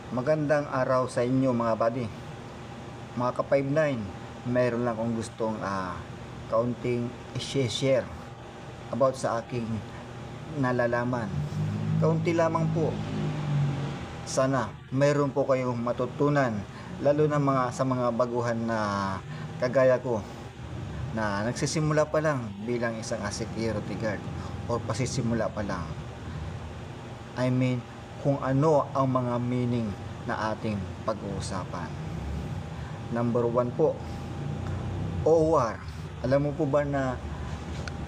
Magandang araw sa inyo mga buddy. Mga ka-59, mayroon lang akong gustong kaunting i-share about sa aking nalalaman. Kaunti lamang po. Sana mayroon po kayong matutunan, lalo na sa mga baguhan na kagaya ko na nagsisimula pa lang bilang isang security guard or pasisimula pa lang. I mean, kung ano ang mga meaning na ating pag-uusapan. Number 1 po, OR. Alam mo po ba na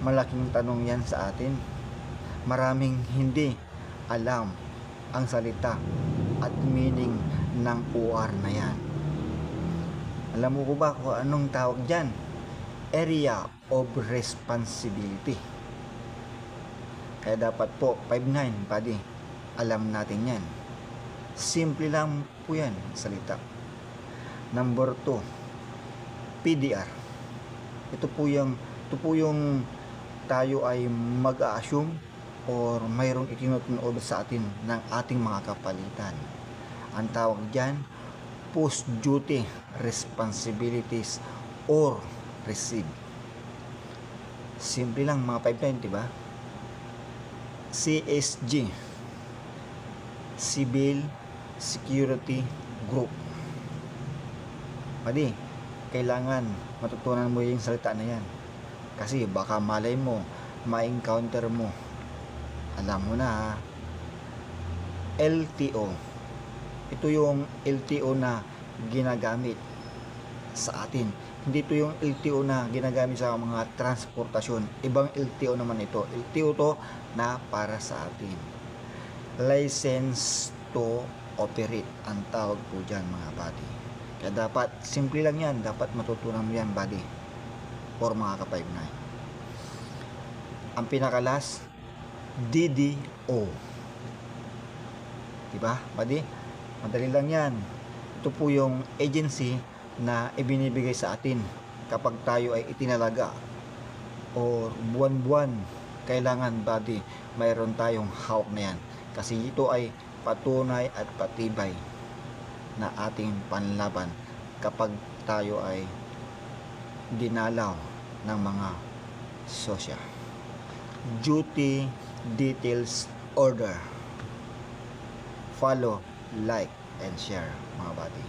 malaking tanong yan sa atin? Maraming hindi alam ang salita at meaning ng OR na yan. Alam mo po ba kung anong tawag dyan? Area of Responsibility. Kaya dapat po, 59, buddy, alam natin yan. Simple lang po yan, salita. Number 2, PDR. Ito po yung tayo ay mag-a-assume or mayroong itinutunood sa atin ng ating mga kapalitan. Ang tawag dyan, post-duty responsibilities or receive. Simple lang mga 59, diba? CSG, Civil Security Group. Pwede, kailangan matutunan mo yung salita na yan. Kasi baka malay mo, ma-encounter mo. Alam mo na, LTO. Ito yung LTO na ginagamit sa atin. Hindi ito yung LTO na ginagamit sa mga transportasyon. Ibang LTO naman ito. LTO to na para sa atin. License to operate ang tawag po dyan mga buddy. Kaya dapat, simple lang yan. Dapat matutunan mo yan buddy. Or mga ka-59. Ang pinakalas, DDO. Diba buddy? Madali lang yan. Ito po yung agency na ibinibigay sa atin kapag tayo ay itinalaga or buwan-buwan. Kailangan buddy, mayroon tayong hawak na yan kasi ito ay patunay at patibay na ating panlaban kapag tayo ay dinalaw ng mga sosya. Duty details order. Follow, like, and share mga buddy.